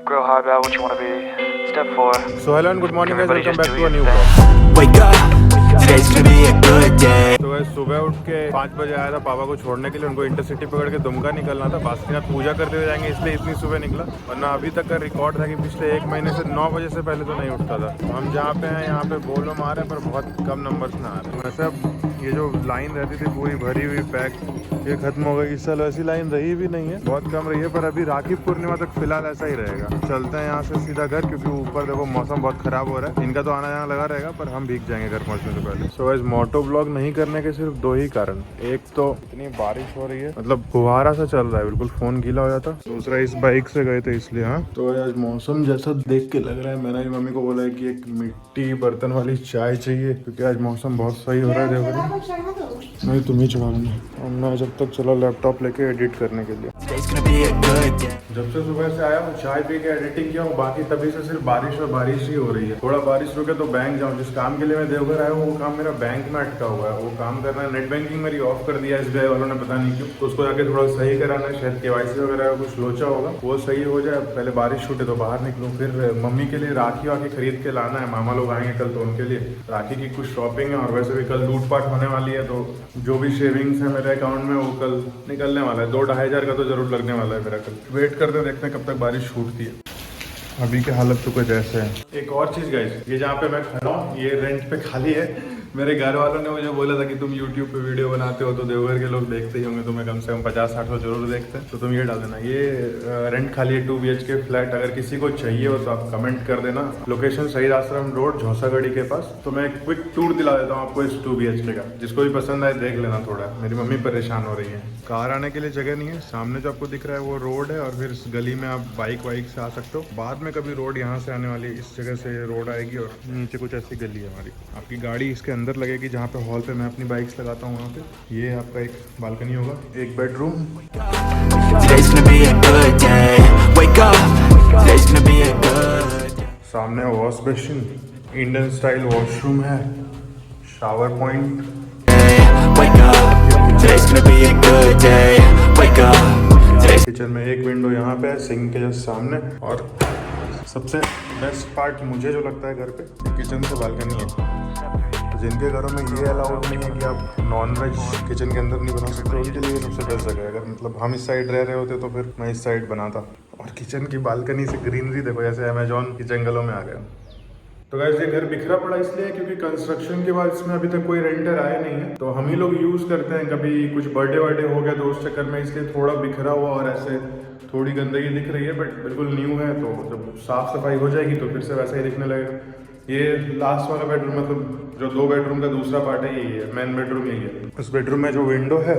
Grow hard about what you want to be. Step 4. So hello and good morning guys, Everybody welcome just back do to a your new thing. vlog. Wake up, today's gonna be a good day. तो guys सुबह उठ के 5 बजे आया था पापा को छोड़ने के लिए। उनको इंटरसिटी पकड़ के दुमका निकलना था। बासुकीनाथ पूजा करते हुए जाएंगे इसलिए इतनी सुबह निकला, वरना अभी तक का रिकॉर्ड था कि पिछले 1 महीने से 9 बजे से पहले तो नहीं उठता था। हम जहाँ पे हैं यहाँ पे बोलो मारे पर बहुत कम नंबर्स में आ रहे हैं। वैसे अब ये जो लाइन रहती थी पूरी भरी हुई पैक, ये खत्म हो गई। इस साल ऐसी लाइन रही भी नहीं है, बहुत कम रही है। पर अभी राखी पूर्णिमा तक फिलहाल ऐसा ही रहेगा। चलते हैं यहाँ से सीधा घर, क्योंकि ऊपर देखो मौसम बहुत खराब हो रहा है। इनका तो आना जाना लगा रहेगा पर हम भीग जाएंगे घर पहुँचने से पहले। सो गाइस मोटो ब्लॉग नहीं करने के सिर्फ 2 ही कारण। एक तो इतनी बारिश हो रही है, मतलब फुहारा सा चल रहा है, बिल्कुल फोन गीला हो जाता। दूसरा इस बाइक से गए थे इसलिए। हाँ तो आज मौसम जैसा देख के लग रहा है, मैंने मम्मी को बोला है कि एक मिट्टी बर्तन वाली चाय चाहिए, क्योंकि आज मौसम बहुत सही हो रहा है। देखो नहीं तुम ही चढ़ा लेना, मैं जब तक चला लैपटॉप लेके एडिट करने के लिए। Today's gonna be a good day. जब से सुबह से आया हूँ चाय पी के एडिटिंग किया हूँ, बाकी तभी से सिर्फ बारिश और बारिश ही हो रही है। थोड़ा बारिश रुके तो बैंक जाऊँ। जिस काम के लिए मैं देवघर आया हूँ वो काम मेरा बैंक में अटका हुआ है। वो काम करना है, नेट बैंकिंग मेरी ऑफ कर दिया SBI वालों ने, पता नहीं क्यों। तो उसको जाके थोड़ा सही कराना है, शायद KYC वगैरह कुछ लोचा होगा, वो सही हो जाए। पहले बारिश छूटे तो बाहर निकलूँ। फिर मम्मी के लिए राखी वाखी खरीद के लाना है, मामा लोग आएंगे कल तो उनके लिए राखी की कुछ शॉपिंग है। और वैसे भी कल लूटपाट होने वाली है, तो जो भी सेविंग्स है मेरे अकाउंट में वो कल निकलने वाला है। 2-2.5 हज़ार का तो जरूर लगने वाला है मेरा कल। वेट करते देखते हैं कब तक बारिश छूटती है। अभी के हालत तो कुछ ऐसे है। एक और चीज़ गाइस, ये जहाँ पे मैं खड़ा हूँ ये रेंट पे खाली है। मेरे घर वालों ने मुझे बोला था कि तुम YouTube पे वीडियो बनाते हो तो देवघर के लोग देखते ही होंगे, तुम्हें कम से कम 50-60 तो जरूर देखते हैं, तो तुम ये डाल देना। ये रेंट खाली है, 2 BHK फ्लैट। अगर किसी को चाहिए हो तो आप कमेंट कर देना। लोकेशन शहीद आश्रम रोड झौसागढ़ी के पास। तो मैं एक क्विक टूर दिला देता हूँ आपको इस 2 BHK का। जिसको भी पसंद आए देख लेना। थोड़ा मेरी मम्मी परेशान हो रही है, कार आने के लिए जगह नहीं है। सामने जो आपको दिख रहा है वो रोड है, और फिर इस गली में आप बाइक वाइक से आ सकते हो। बाद में कभी रोड यहाँ से आने वाली है, इस जगह से रोड आएगी और नीचे कुछ ऐसी गली है हमारी। आपकी गाड़ी इसके अंदर लगेगी, जहाँ पे हॉल पे मैं अपनी बाइक्स लगाता हूँ वहाँ पे। ये आपका एक बालकनी होगा, एक bedroom. Today's gonna be a good day. Wake up, today's gonna be a good day. सामने wash basin, Indian style washroom है, shower point. Wake up, today's gonna be a good day. Wake up, today's kitchen में एक window यहाँ पे है, sink के just सामने। और सबसे बेस्ट पार्ट मुझे जो लगता है घर पे, किचन से बालकनी है। तो जिनके घरों में ये अलाउड नहीं है कि आप नॉनवेज किचन के अंदर नहीं बना सकते, उनके लिए सबसे बेस्ट जगह है। अगर मतलब हम इस साइड रह रहे होते तो फिर मैं इस साइड बनाता। और किचन की बालकनी से ग्रीनरी देखो, जैसे अमेजोन की जंगलों में आ गया। तो गाइस ये घर बिखरा पड़ा इसलिए क्योंकि कंस्ट्रक्शन के बाद इसमें अभी तक कोई रेंटर आया नहीं है, तो हम ही लोग यूज़ करते हैं। कभी कुछ बर्थडे वर्डे हो गया तो उस चक्कर में इसलिए थोड़ा बिखरा हुआ और ऐसे थोड़ी गंदगी दिख रही है। बट बिल्कुल न्यू है, तो जब साफ़ सफाई हो जाएगी तो फिर से वैसा ही दिखने लगेगा। ये लास्ट वाला बेडरूम, मतलब जो 2 बेडरूम का दूसरा पार्ट है यही है, मेन बेडरूम यही है। उस बेडरूम में जो विंडो है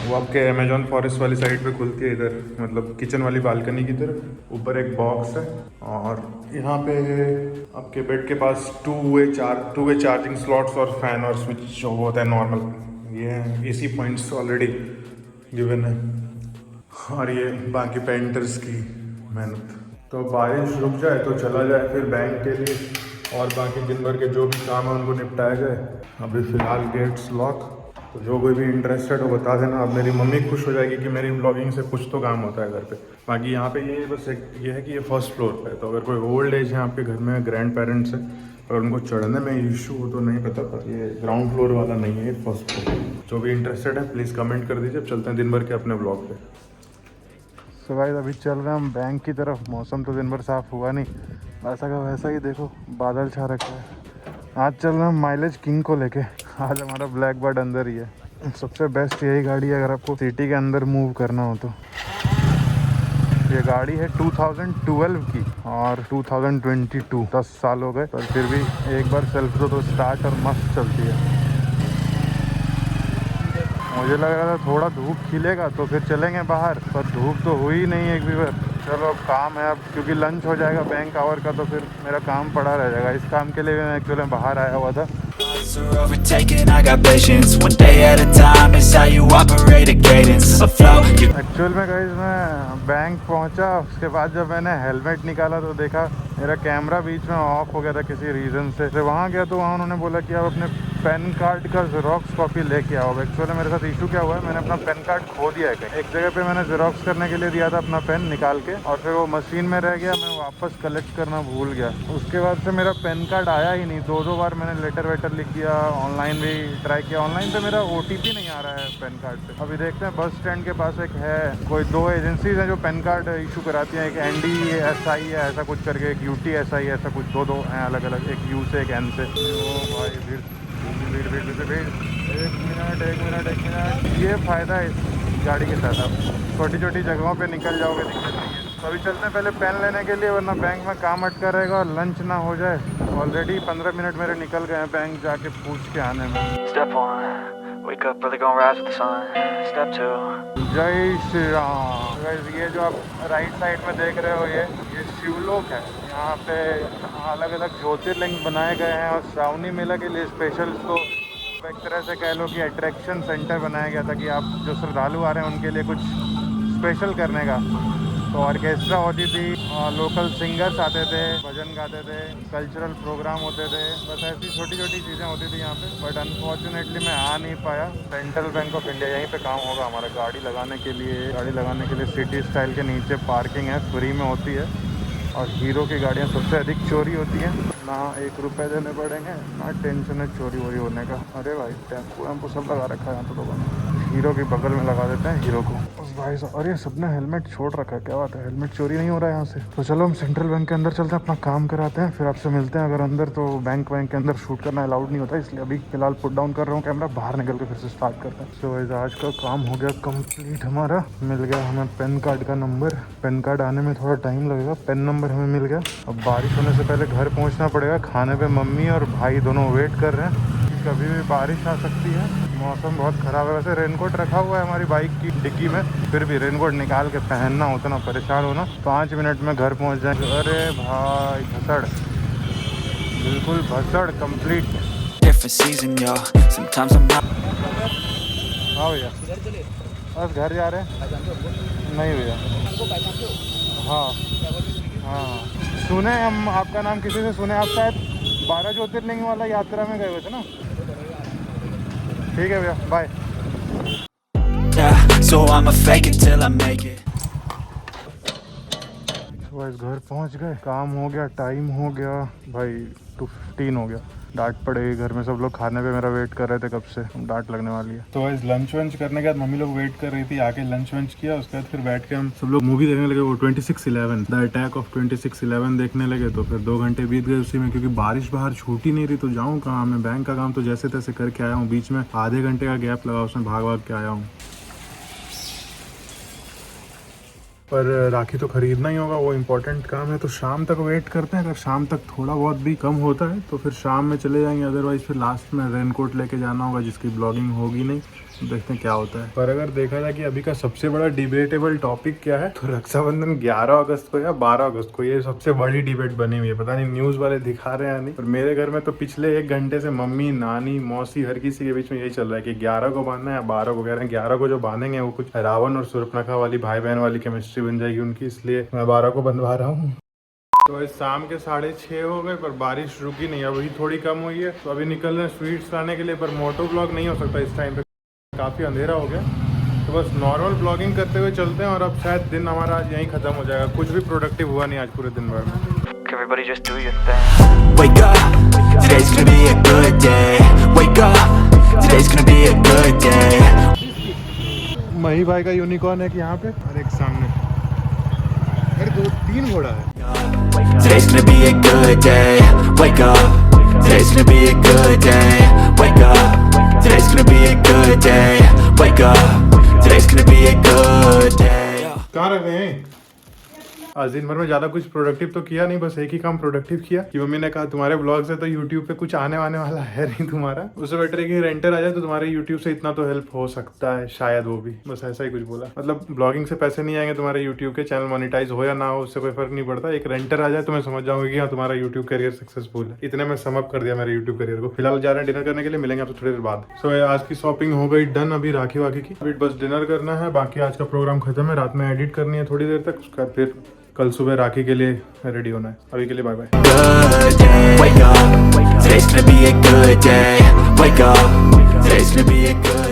वो आपके अमेजोन फॉरेस्ट वाली साइड पे खुलती है, इधर मतलब किचन वाली बालकनी की तरफ। ऊपर एक बॉक्स है और यहाँ पे आपके बेड के पास 2 वे चार्जिंग स्लॉट्स और फैन और स्विच जो होता है नॉर्मल। ये AC पॉइंट्स ऑलरेडी गिवन है। और ये बाकी पेंटर्स की मेहनत। तो बारिश रुक जाए तो चला जाए फिर बैंक के लिए, और बाकी दिन भर के जो भी काम है उनको निपटाया जाए। अभी फ़िलहाल गेट्स लॉक। तो जो कोई भी इंटरेस्टेड हो बता देना। अब मेरी मम्मी खुश हो जाएगी कि मेरी ब्लॉगिंग से कुछ तो काम होता है घर पे। बाकी यहाँ पे ये बस एक ये है कि ये फर्स्ट फ्लोर पे है, तो अगर कोई ओल्ड एज है आपके घर में, ग्रैंड पेरेंट्स है, अगर उनको चढ़ने में इशू हो तो नहीं पता, पर ये ग्राउंड फ्लोर वाला नहीं है, ये फर्स्ट फ्लोर। जो भी इंटरेस्टेड है प्लीज़ कमेंट कर दीजिए। चलते हैं दिन भर के अपने ब्लॉग पे। सो गाइस अभी चल रहे हैं हम बैंक की तरफ। मौसम तो दिन भर साफ़ हुआ नहीं, वैसा का वैसा ही देखो बादल छा रखा है। आज चल रहे हैं माइलेज किंग को लेके। आज हमारा ब्लैक बर्ड अंदर ही है। सबसे बेस्ट यही गाड़ी है अगर आपको सिटी के अंदर मूव करना हो तो। ये गाड़ी है 2012 की और 2022, 10 साल हो गए, पर फिर भी एक बार सेल्फ दो तो स्टार्ट और मस्त चलती है। मुझे लग रहा था थोड़ा धूप खिलेगा तो फिर चलेंगे बाहर, पर धूप तो हुई नहीं एक भी बार। चलो अब काम है, अब क्योंकि लंच हो जाएगा बैंक आवर का तो फिर मेरा काम पड़ा रह जाएगा। इस काम के लिए मैं एक्चुअली बाहर आया हुआ था। are overtaken, I got patience. One day at a time is how you operate a cadence. A flow, you actual में गाइस मैं बैंक पहुंचा, उसके बाद जब मैंने हेलमेट निकाला तो देखा मेरा कैमरा बीच में ऑफ हो गया था किसी रीज़न से। वहाँ गया तो वहाँ उन्होंने बोला कि आप अपने पैन कार्ड का जेरोक्स कॉपी लेके आओ। एक्चुअली मेरे साथ इशू क्या हुआ है, मैंने अपना पैन कार्ड खो दिया है कहीं। एक जगह पे मैंने जेरोक्स करने के लिए दिया था अपना पेन निकाल के, और फिर वो मशीन में रह गया, मैं वापस कलेक्ट करना भूल गया। उसके बाद से मेरा पैन कार्ड आया ही नहीं। दो बार मैंने लेटर वेटर लिख दिया, ऑनलाइन भी ट्राई किया। ऑनलाइन पे मेरा OTP नहीं आ रहा है पैन कार्ड पे। अभी देखते हैं, बस स्टैंड के पास एक है, कोई 2 एजेंसीज हैं जो पैन कार्ड इशू कराती हैं। एक NDSI है ऐसा कुछ करके, एक UTSI है ऐसा कुछ, दो हैं अलग अलग, एक U से एक N से। ओ भाई भीड़। एक मिनट। ये फ़ायदा है इस गाड़ी के साथ, आप छोटी छोटी जगहों पे निकल जाओगे, दिक्कत नहीं है। तो अभी चलते हैं पहले पेन लेने के लिए, वरना बैंक में काम अटका रहेगा और लंच ना हो जाए। ऑलरेडी 15 मिनट मेरे निकल गए हैं बैंक जाके पूछ के आने में। Step 1, wake up early, gonna rise with the sun. Step 2, जय श्री राम। Guys, ये जो आप राइट साइड में देख रहे हो, ये शिवलोक है। यहाँ पे अलग अलग ज्योतिर्लिंग बनाए गए हैं, और श्रावणी मेला के लिए स्पेशल इसको एक तरह से कह लो कि अट्रैक्शन सेंटर बनाया गया था, कि आप जो श्रद्धालु आ रहे हैं उनके लिए कुछ स्पेशल करने का। तो ऑर्केस्ट्रा होती थी, लोकल सिंगर्स आते थे, भजन गाते थे, कल्चरल प्रोग्राम होते थे, बस ऐसी छोटी छोटी चीज़ें होती थी यहाँ पे। बट अनफॉर्चुनेटली मैं आ नहीं पाया। सेंट्रल बैंक ऑफ इंडिया, यहीं पे काम होगा हमारा गाड़ी लगाने के लिए। सिटी स्टाइल के नीचे पार्किंग है, फ्री में होती है, और हीरो की गाड़ियाँ सबसे अधिक चोरी होती हैं। ना 1 रुपये देने पड़ेंगे, ना टेंशन है चोरी वोरी होने का। अरे भाई टेम्पो सब लगा रखा है यहाँ तो लोगों ने। हीरो के बगल में लगा देते हैं हीरो को। उस भाई साहब, अरे सबने हेलमेट छोड़ रखा है, क्या बात है, हेलमेट चोरी नहीं हो रहा है यहाँ से। तो चलो हम सेंट्रल बैंक के अंदर चलते हैं, अपना काम कराते हैं, फिर आपसे मिलते हैं। अगर अंदर तो बैंक के अंदर शूट करना अलाउड नहीं होता, इसलिए अभी फिलहाल पुट डाउन कर रहा हूँ कैमरा, बाहर निकल के फिर से स्टार्ट करते हैं। सो आज का काम हो गया कंप्लीट हमारा। मिल गया हमें पैन कार्ड का नंबर। पैन कार्ड आने में थोड़ा टाइम लगेगा, पेन नंबर हमें मिल गया। अब बारिश होने से पहले घर पहुँचना पड़ेगा। खाने पे मम्मी और भाई दोनों वेट कर रहे हैं, कभी भी बारिश आ सकती है। मौसम बहुत ख़राब है। वैसे रेनकोट रखा हुआ है हमारी बाइक की डिक्की में, फिर भी रेनकोट निकाल के पहनना, उतना परेशान होना। 5 मिनट में घर पहुंच जाएंगे। अरे भाई भसड़, बिल्कुल भसड़ complete. Different season, yo. Sometimes I'm not. हाँ भैया, बस घर जा रहे हैं। नहीं भैया, हाँ हाँ सुने हम आपका नाम किसी से सुने, आप शायद 12 ज्योतिर्लिंग वाला यात्रा में गए हुए थे ना। ठीक है भैया, bye. Yeah, so I'ma fake it till I make it. बस घर पहुंच गए, काम हो गया, टाइम हो गया भाई 2:15 हो गया। डांट पड़ेगी घर में, सब लोग खाने पे मेरा वेट कर रहे थे, कब से डांट लगने वाली है। तो वैसे लंच वंच करने के बाद मम्मी लोग वेट कर रही थी, आके लंच वंच किया। उसके बाद फिर बैठ के हम सब लोग मूवी देखने लगे, वो 2611 द अटैक ऑफ 2611 देखने लगे। तो फिर 2 घंटे बीत गए उसी में, क्योंकि बारिश बाहर छूटी नहीं रही। तो जाऊँ कहाँ, मैं बैंक का काम तो जैसे तैसे करके आया हूँ, बीच में आधे घंटे का गैप लगा, उसमें भाग के आया हूँ। पर राखी तो खरीदना ही होगा, वो इम्पोर्टेंट काम है। तो शाम तक वेट करते हैं, अगर शाम तक थोड़ा बहुत भी कम होता है तो फिर शाम में चले जाएंगे। अदरवाइज फिर लास्ट में रेनकोट लेके जाना होगा, जिसकी ब्लॉगिंग होगी नहीं। देखते हैं क्या होता है। पर अगर देखा जाए कि अभी का सबसे बड़ा डिबेटेबल टॉपिक क्या है, तो रक्षाबंधन 11 अगस्त को या 12 अगस्त को, ये सबसे बड़ी डिबेट बनी हुई है। पता नहीं न्यूज़ वाले दिखा रहे हैं या नहीं, पर मेरे घर में तो पिछले 1 घंटे से मम्मी, नानी, मौसी, हर किसी के बीच में यही चल रहा है कि 11 को बांधना है या 12 को। कह रहे हैं 11 को जो बांधेंगे वो कुछ रावण और शूर्पणखा वाली भाई बहन वाली केमिस्ट्री बन जाएगी उनकी, इसलिए मैं 12 को बंधवा रहा हूँ। तो आज शाम के 6:30 हो गए, पर बारिश रुकी नहीं, अभी थोड़ी कम हुई है। तो अभी निकल रहे हैं स्वीट्स लाने के लिए, पर मोटो ब्लॉग नहीं हो सकता इस टाइम पे, काफ़ी अंधेरा हो गया। तो बस नॉर्मल ब्लॉगिंग करते हुए चलते हैं, और अब शायद दिन हमारा आज यहीं ख़त्म हो जाएगा। कुछ भी प्रोडक्टिव हुआ नहीं आज पूरे दिन भर में। everybody just do your thing. Wake up, today's gonna be a good day. Wake up, today's gonna be a good day. मही भाई का यूनिकॉर्न है कि यहाँ पे, और एक सामने, अरे 2-3 घोड़ा है। Today's gonna be a good day. Wake up, today's gonna be a good day. Wake up, today's gonna be a good day. Wake up, today's gonna be a good day. कहाँ रह गए हैं? आज दिन भर में ज़्यादा कुछ प्रोडक्टिव तो किया नहीं, बस एक ही काम प्रोडक्टिव किया कि मम्मी ने कहा तुम्हारे ब्लॉग से तो यूट्यूब पे कुछ आने वाने वाला है नहीं तुम्हारा, उससे बेटर है कि रेंटर आ जाए तो तुम्हारे यूट्यूब से इतना तो हेल्प हो सकता है शायद, वो भी बस ऐसा ही कुछ बोला। मतलब ब्लॉगिंग से पैसे नहीं आएंगे तुम्हारे यूट्यूब के, चैनल मोनिटाइज हो या ना हो उससे कोई फर्क नहीं पड़ता। एक रेंटर आ जाए तो मैं समझ जाऊंगी कि हाँ तुम्हारा यूट्यूब करियर सक्सेसफुल है। इतने में सम अप कर दिया मेरे यूट्यूब करियर को। फिलहाल जा रहे हैं डिनर करने के लिए, मिलेंगे आपसे थोड़ी देर बाद। सो आज की शॉपिंग हो गई डन, अभी राखी वाखी की, अभी बस डिनर करना है, बाकी आज का प्रोग्राम खत्म है। रात में एडिट करनी है थोड़ी देर तक, उसके बाद फिर कल सुबह राखी के लिए रेडी होना है। अभी के लिए bye bye. Wake up, today's gonna be a good day. Wake up, today's gonna be a good